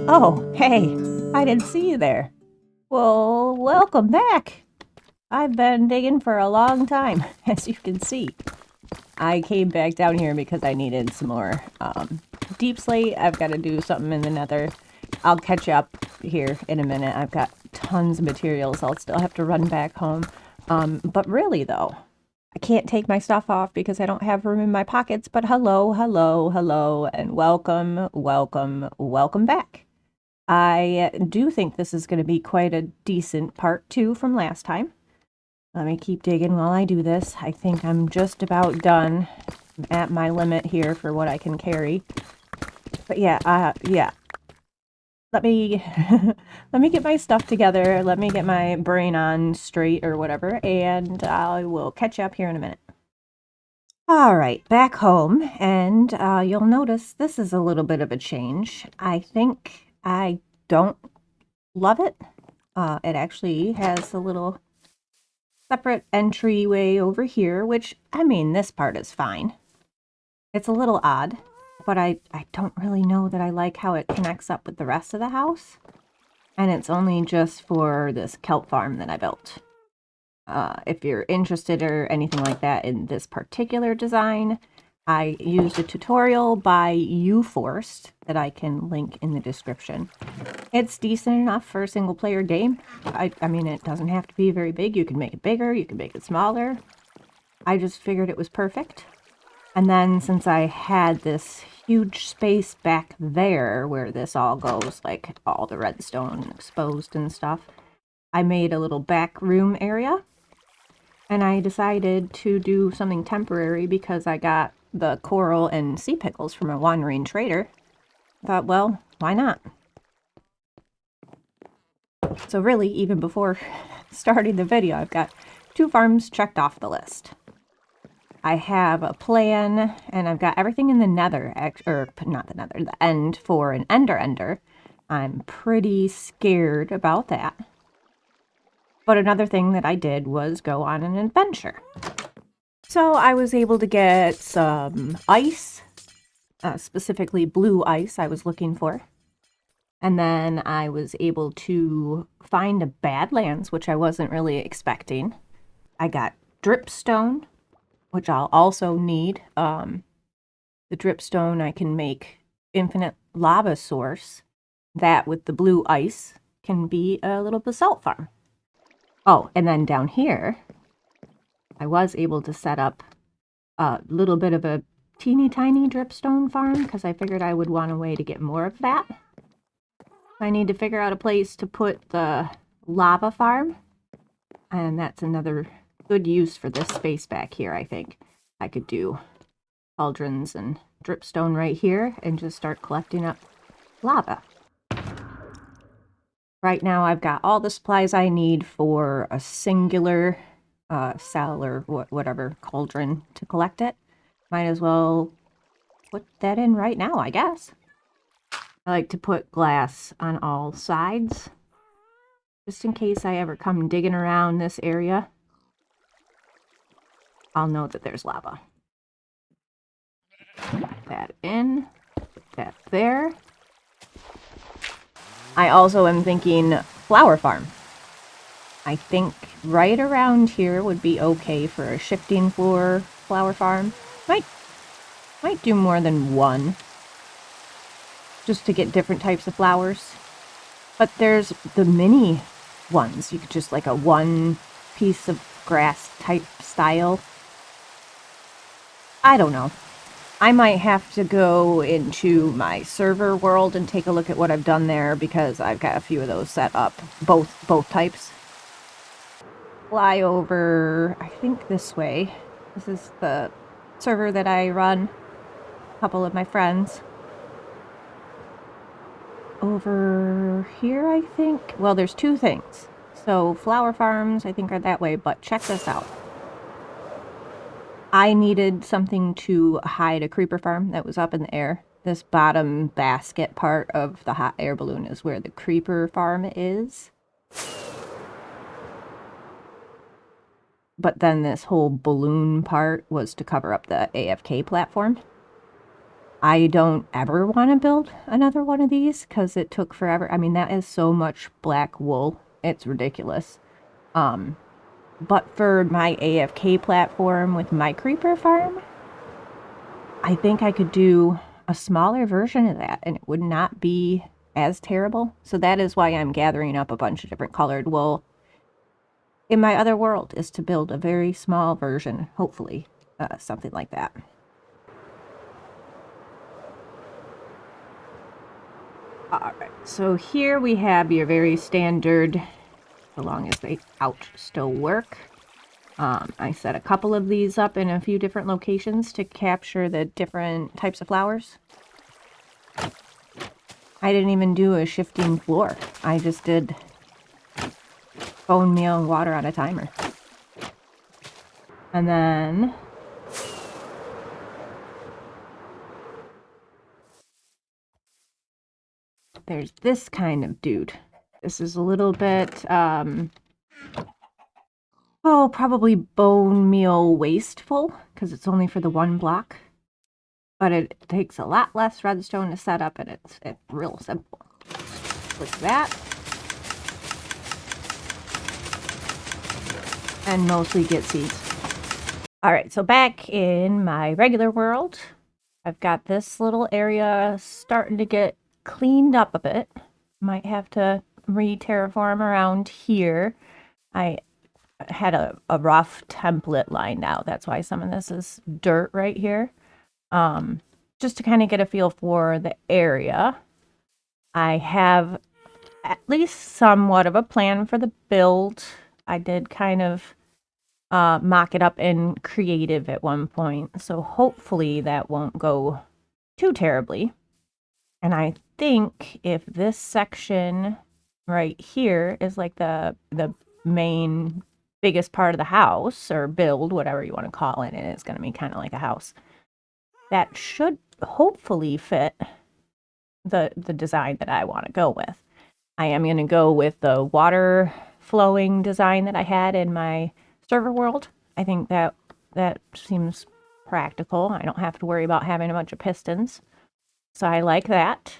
Oh, hey, I didn't see you there. Well, welcome back. I've been digging for a long time, as you can see. I came back down here because I needed some more deep slate. I've got to do something in the nether. I'll catch you up here in a minute. I've got tons of materials. I'll still have to run back home. But really, though, I can't take my stuff off because I don't have room in my pockets. But hello, hello, hello, and welcome, welcome, welcome back. I do think this is going to be quite a decent part two from last time. Let me keep digging while I do this. I think I'm just about done at my limit here for what I can carry. But yeah. Let me let me get my stuff together. Let me get my brain on straight or whatever, and I will catch you up here in a minute. All right, back home, and you'll notice this is a little bit of a change. I think I don't love it. It actually has a little separate entryway over here, which, I mean, this part is fine. It's a little odd, but I don't really know that I like how it connects up with the rest of the house. And it's only just for this kelp farm that I built. If you're interested or anything like that in this particular design, I used a tutorial by UForced that I can link in the description. It's decent enough for a single player game. I mean, it doesn't have to be very big. You can make it bigger, you can make it smaller. I just figured it was perfect. And then since I had this huge space back there where this all goes, like all the redstone exposed and stuff, I made a little back room area. And I decided to do something temporary because I got the coral and sea pickles from a wandering trader. Thought, well, why not? So really, even before starting the video, I've got 2 farms checked off the list. I have a plan, and I've got everything in the nether, or not the nether, the end for an ender. I'm pretty scared about that. But another thing that I did was go on an adventure. So I was able to get some ice, specifically blue ice I was looking for. And then I was able to find a Badlands, which I wasn't really expecting. I got dripstone, which I'll also need. The dripstone, I can make infinite lava source. That with the blue ice can be a little basalt farm. Oh, and then down here, I was able to set up a little bit of a teeny tiny dripstone farm because I figured I would want a way to get more of that. I need to figure out a place to put the lava farm, and that's another good use for this space back here, I think. I could do cauldrons and dripstone right here and just start collecting up lava. Right now I've got all the supplies I need for a singular cell or whatever cauldron to collect it. Might as well put that in right now, I guess. I like to put glass on all sides, just in case I ever come digging around this area. I'll know that there's lava. Put that in, put that there. I also am thinking flower farm. I think right around here would be okay for a shifting floor flower farm. Might do more than one, just to get different types of flowers. But there's the mini ones. You could just like a one piece of grass type style. I don't know. I might have to go into my server world and take a look at what I've done there because I've got a few of those set up, both types. Fly over, I think this way. This is the server that I run. A couple of my friends. Over here, I think. Well, there's 2 things. So flower farms, I think, are that way, but check this out. I needed something to hide a creeper farm that was up in the air. This bottom basket part of the hot air balloon is where the creeper farm is. But then this whole balloon part was to cover up the AFK platform. I don't ever want to build another one of these because it took forever. I mean, that is so much black wool. It's ridiculous. But for my AFK platform with my creeper farm, I think I could do a smaller version of that and it would not be as terrible. So that is why I'm gathering up a bunch of different colored wool in my other world, is to build a very small version, hopefully, something like that. Alright, so here we have your very standard, so long as they still work. I set a couple of these up in a few different locations to capture the different types of flowers. I didn't even do a shifting floor. I just did bone meal and water on a timer. And then there's this kind of dude. This is a little bit, probably bone meal wasteful because it's only for the one block. But it takes a lot less redstone to set up, and it's real simple. Click that. And mostly get seeds. Alright, so back in my regular world, I've got this little area starting to get cleaned up a bit. Might have to re-terraform around here. I had a rough template lined out. That's why some of this is dirt right here. Just to kind of get a feel for the area. I have at least somewhat of a plan for the build. I did kind of mock it up in creative at one point, so hopefully that won't go too terribly. And I think if this section right here is like the main biggest part of the house, or build, whatever you want to call it, and it's going to be kind of like a house, that should hopefully fit the design that I want to go with. I am going to go with the water flowing design that I had in my server world. I think that seems practical. I don't have to worry about having a bunch of pistons. So I like that.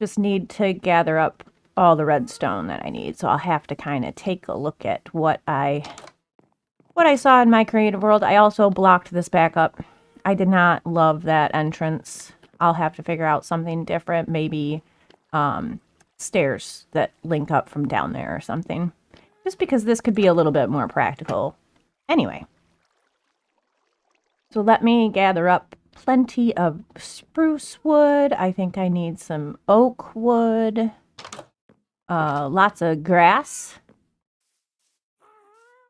Just need to gather up all the redstone that I need. So I'll have to kind of take a look at what I saw in my creative world. I also blocked this back up. I did not love that entrance. I'll have to figure out something different. Maybe stairs that link up from down there or something. Just because this could be a little bit more practical. Anyway. So let me gather up plenty of spruce wood. I think I need some oak wood. Lots of grass.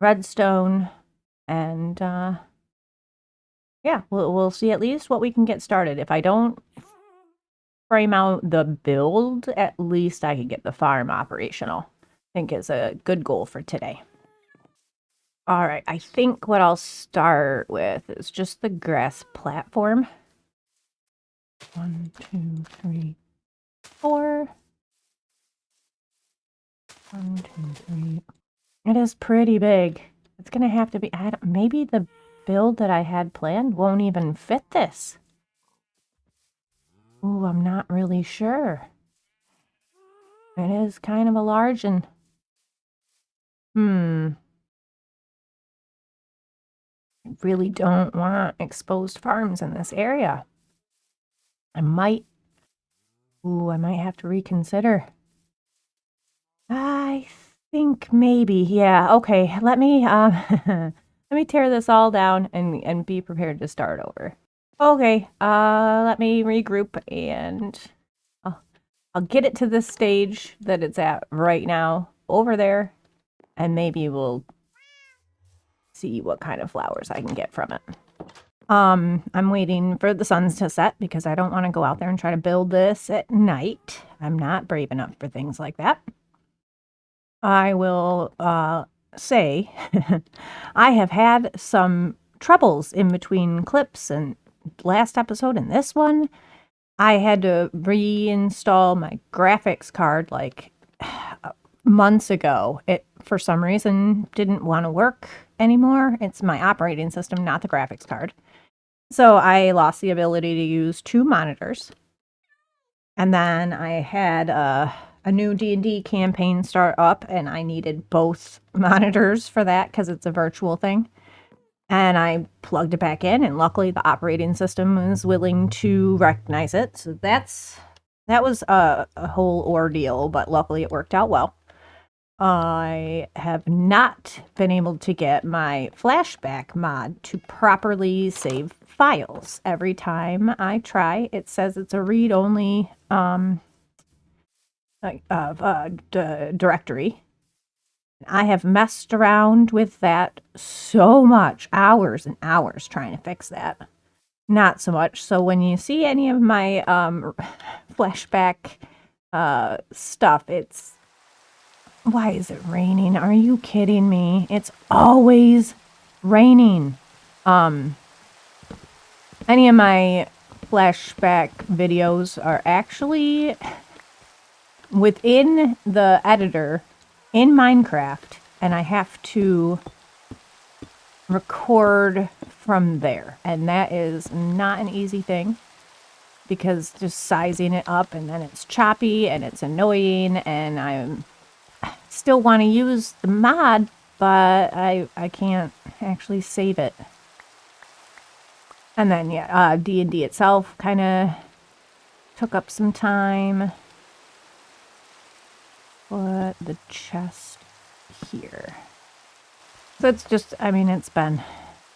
Redstone. And yeah, we'll see at least what we can get started. If I don't frame out the build, at least I can get the farm operational. I think is a good goal for today. All right, I think what I'll start with is just the grass platform. 1, 2, 3, 4. 1, 2, 3. It is pretty big. It's gonna have to be, maybe the build that I had planned won't even fit this. Ooh, I'm not really sure. It is kind of a large and... I really don't want exposed farms in this area. I might have to reconsider. I think maybe, yeah. Okay, let me let me tear this all down and be prepared to start over. Okay, let me regroup and I'll get it to this stage that it's at right now over there, and maybe we'll see what kind of flowers I can get from it. I'm waiting for the sun to set because I don't want to go out there and try to build this at night. I'm not brave enough for things like that. I will say I have had some troubles in between clips, and last episode and this one, I had to reinstall my graphics card like months ago. It, for some reason, didn't want to work anymore. It's my operating system, not the graphics card. So I lost the ability to use 2 monitors. And then I had a new D&D campaign start up, and I needed both monitors for that because it's a virtual thing. And I plugged it back in, and luckily the operating system was willing to recognize it. So that was a whole ordeal, but luckily it worked out well. I have not been able to get my flashback mod to properly save files. Every time I try, it says it's a read-only directory. I have messed around with that so much, hours and hours trying to fix that. Not so much. So when you see any of my flashback stuff, it's... Why is it raining? Are you kidding me? It's always raining. Any of my flashback videos are actually within the editor in Minecraft, and I have to record from there. And that is not an easy thing because just sizing it up and then it's choppy and it's annoying, and I'm still want to use the mod, but I can't actually save it. And then yeah, D&D itself kind of took up some time. Put the chest here. So it's just, I mean, it's been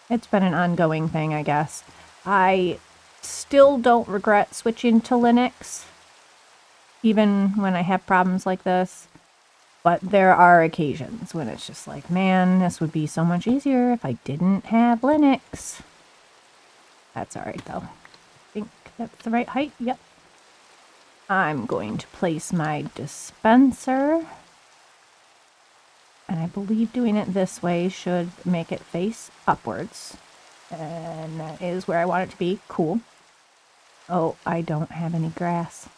an ongoing thing, I guess. I still don't regret switching to Linux, even when I have problems like this. But there are occasions when it's just like, man, this would be so much easier if I didn't have Linux. That's all right, though. I think that's the right height. Yep. I'm going to place my dispenser. And I believe doing it this way should make it face upwards. And that is where I want it to be. Cool. Oh, I don't have any grass.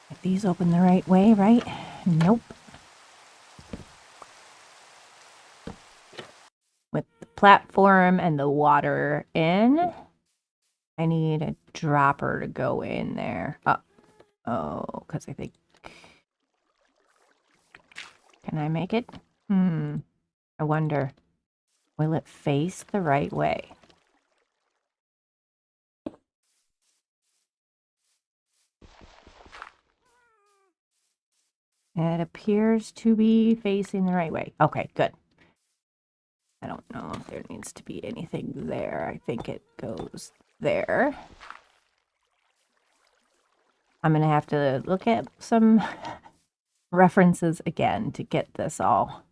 If these open the right way, right? Nope. With the platform and the water in, I need a dropper to go in there. Oh, because I think... Can I make it? I wonder, will it face the right way? It appears to be facing the right way. Okay, good. I don't know if there needs to be anything there. I think it goes there. I'm going to have to look at some references again to get this all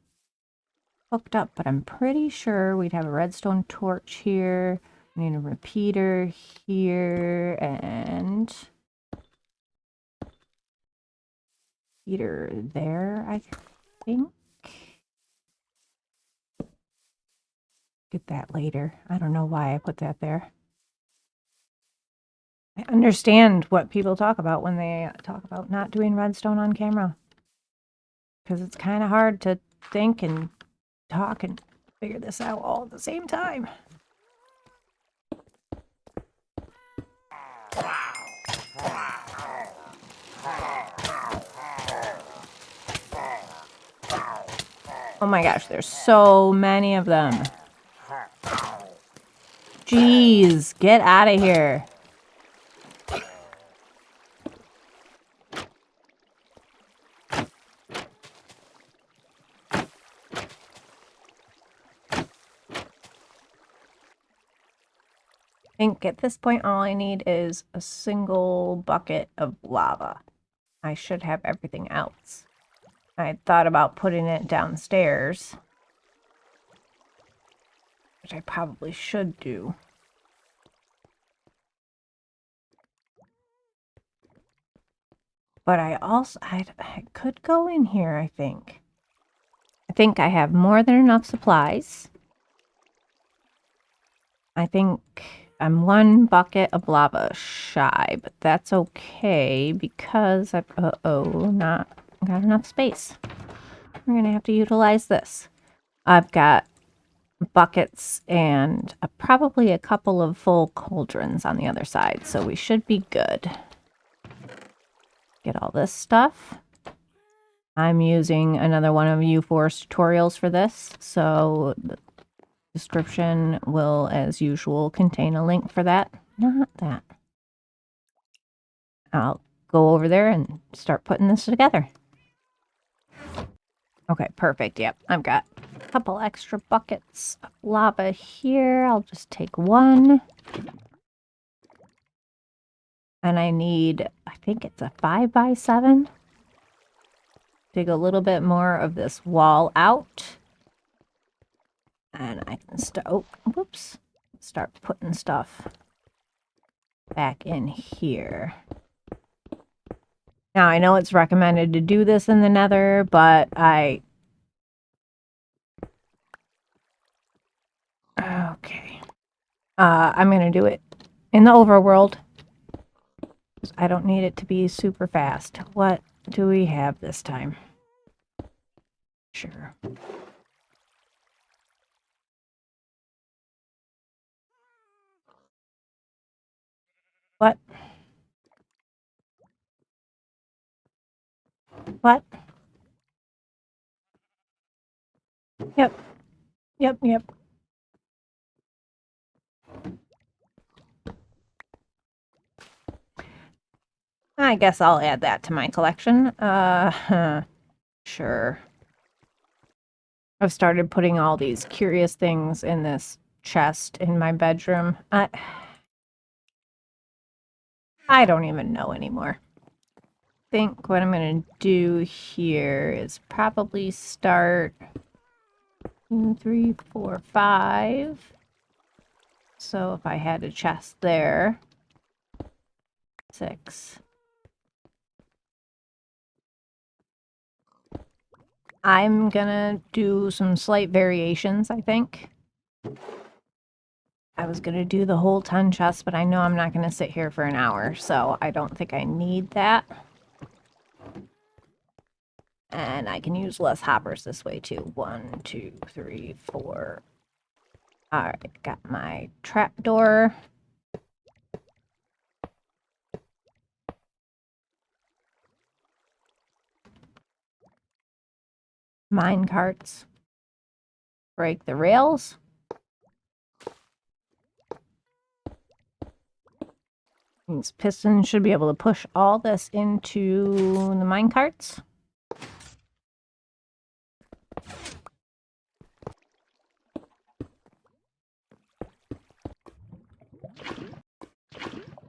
hooked up, but I'm pretty sure we'd have a redstone torch here. We need a repeater here and heater there, I think. Get that later. I don't know why I put that there. I understand what people talk about when they talk about not doing redstone on camera. Because it's kind of hard to think and talk and figure this out all at the same time. Oh my gosh, there's so many of them. Jeez, get out of here. I think at this point all I need is a single bucket of lava. I should have everything else. I thought about putting it downstairs, which I probably should do. But I could go in here, I think. I think I have more than enough supplies. I think I'm one bucket of lava shy, but that's okay because I've, not got enough space. We're gonna have to utilize this. I've got buckets and probably a couple of full cauldrons on the other side, so we should be good. Get all this stuff. I'm using another one of U4's tutorials for this, so the description will, as usual, contain a link for that. Not that. I'll go over there and start putting this together. Okay, perfect. Yep, I've got a couple extra buckets of lava here. I'll just take one. And I need, I think it's a 5x7. Dig a little bit more of this wall out. And I can start putting stuff back in here. Now, I know it's recommended to do this in the Nether, but okay. I'm going to do it in the overworld. I don't need it to be super fast. What do we have this time? Sure. What? What? Yep. Yep, yep. I guess I'll add that to my collection. Sure. I've started putting all these curious things in this chest in my bedroom. I don't even know anymore. I think what I'm going to do here is probably start 2, 3, 4, 5. So if I had a chest there, 6. I'm gonna do some slight variations, I think. I was gonna do the whole 10 chests, but I know I'm not gonna sit here for an hour, so I don't think I need that. And I can use less hoppers this way too. 1, 2, 3, 4. Alright, got my trapdoor. Mine carts. Break the rails. These pistons should be able to push all this into the mine carts.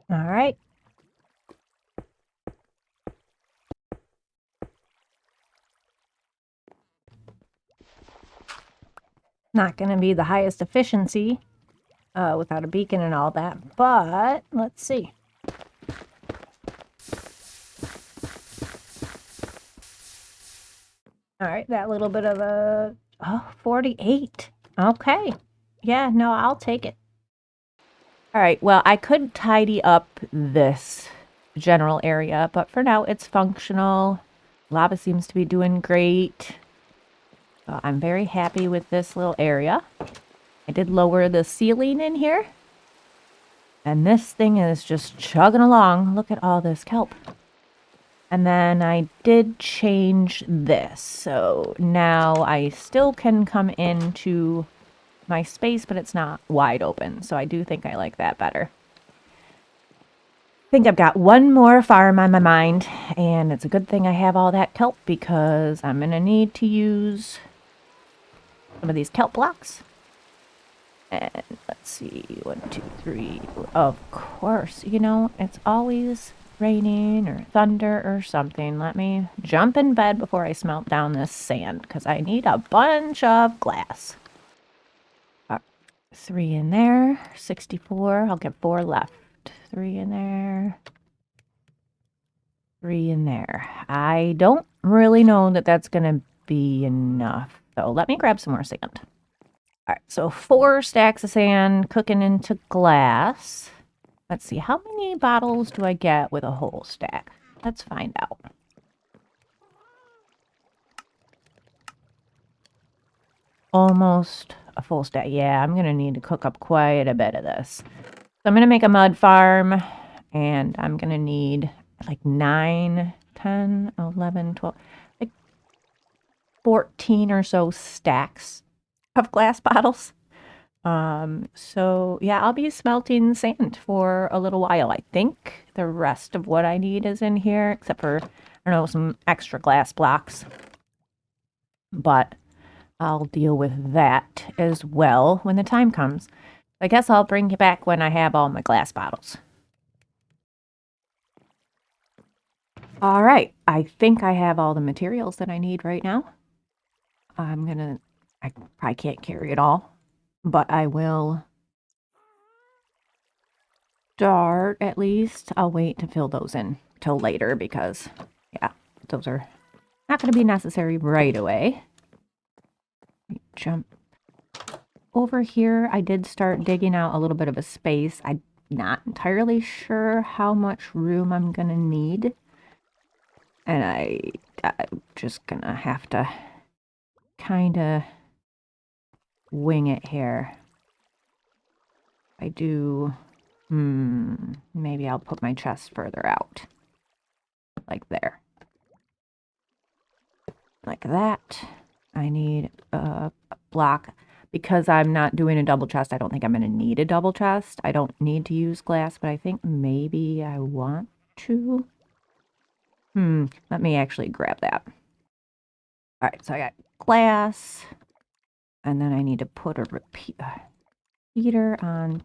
All right. Not going to be the highest efficiency without a beacon and all that, but let's see. All right, that little bit of a 48. Okay. Yeah, no, I'll take it. All right, well, I could tidy up this general area, but for now it's functional. Lava seems to be doing great. So I'm very happy with this little area. I did lower the ceiling in here. And this thing is just chugging along. Look at all this kelp. And then I did change this. So now I still can come into my space, but it's not wide open. So I do think I like that better. I think I've got one more farm on my mind, and it's a good thing I have all that kelp because I'm going to need to use some of these kelp blocks. And let's see, 1, 2, 3. Of course, you know, it's always raining or thunder or something. Let me jump in bed before I smelt down this sand because I need a bunch of glass. 3 in there, 64. I'll get 4 left. 3 in there. 3 in there. I don't really know that that's going to be enough. So let me grab some more sand. All right, so 4 stacks of sand cooking into glass. Let's see, how many bottles do I get with a whole stack? Let's find out. Almost a full stack. Yeah, I'm going to need to cook up quite a bit of this. So I'm going to make a mud farm, and I'm going to need like 9, 10, 11, 12, like 14 or so stacks of glass bottles. So yeah, I'll be smelting sand for a little while. I think the rest of what I need is in here, except for, I don't know, some extra glass blocks. But I'll deal with that as well when the time comes. I guess I'll bring you back when I have all my glass bottles. All right, I think I have all the materials that I need right now. I probably can't carry it all, but I will start at least. I'll wait to fill those in till later because, yeah, those are not going to be necessary right away. Jump over here. I did start digging out a little bit of a space. I'm not entirely sure how much room I'm going to need. And I'm just going to have to kind of wing it here. I do, maybe I'll put my chest further out. Like there. Like that. I need a block. Because I'm not doing a double chest, I don't think I'm going to need a double chest. I don't need to use glass, but I think maybe I want to. Let me actually grab that. All right, so I got glass. And then I need to put a repeater on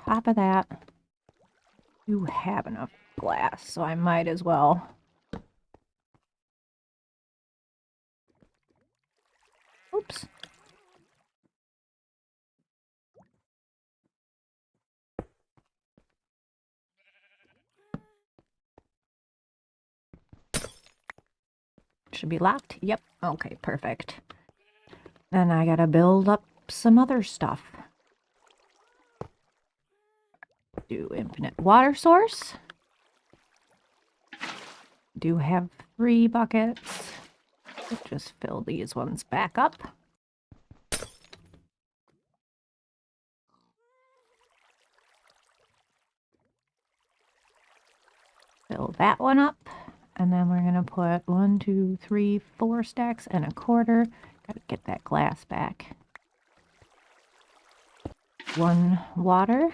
top of that. You have enough glass, so I might as well. Oops. Should be locked. Yep. Okay, perfect. Then I gotta build up some other stuff. Do infinite water source. Do have 3 buckets. Just fill these ones back up. Fill that one up. And then we're gonna put 1, 2, 3, 4 stacks and a quarter. Gotta get that glass back. 1 water. Of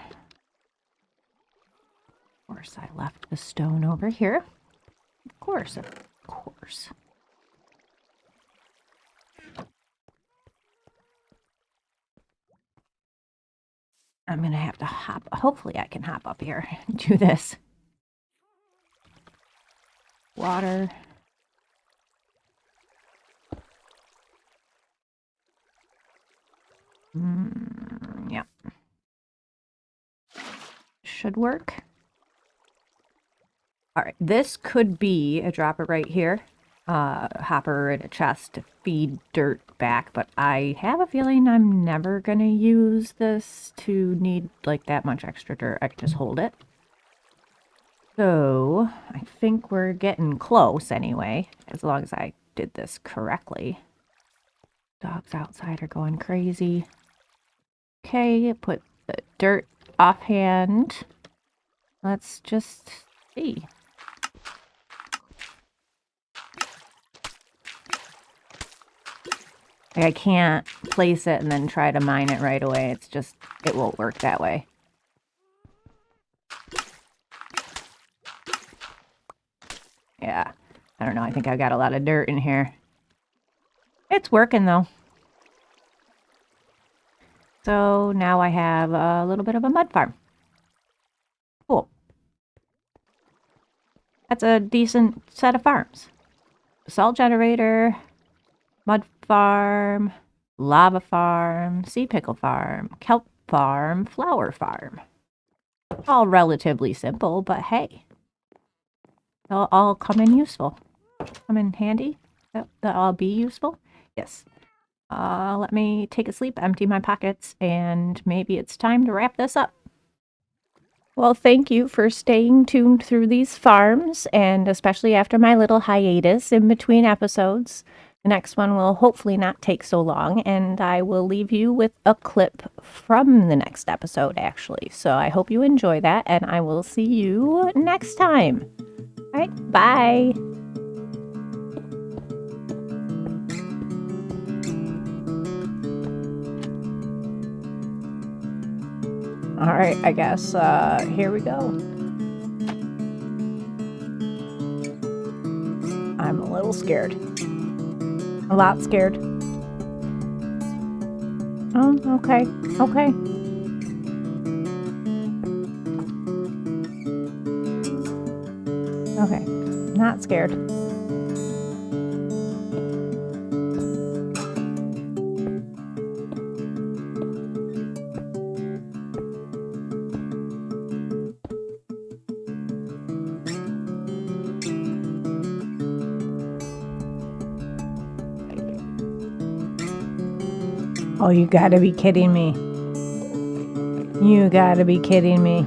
course, I left the stone over here. Of course. I'm gonna have to hop. Hopefully I can hop up here and do this. Water. Yeah. Should work. All right, this could be a dropper right here. Hopper in a chest to feed dirt back, but I have a feeling I'm never gonna use this to need like that much extra dirt. I can just hold it. So I think we're getting close anyway, as long as I did this correctly. Dogs outside are going crazy. Okay, put the dirt offhand. Let's just see. I can't place it and then try to mine it right away. It's just, it won't work that way. Yeah, I don't know. I think I've got a lot of dirt in here. It's working though. So now I have a little bit of a mud farm. Cool. That's a decent set of farms. Salt generator, mud farm, lava farm, sea pickle farm, kelp farm, flower farm. All relatively simple, but hey, they'll all come in useful. Come in handy. They'll all be useful. Yes. Let me take a sleep, empty my pockets, and maybe it's time to wrap this up. Well, thank you for staying tuned through these farms, and especially after my little hiatus in between episodes. The next one will hopefully not take so long, and I will leave you with a clip from the next episode, actually. So I hope you enjoy that, and I will see you next time. All right, bye. All right, I guess here we go. I'm a little scared. A lot scared. Oh, okay. Okay. Okay. Not scared. Oh, you gotta be kidding me. You gotta be kidding me.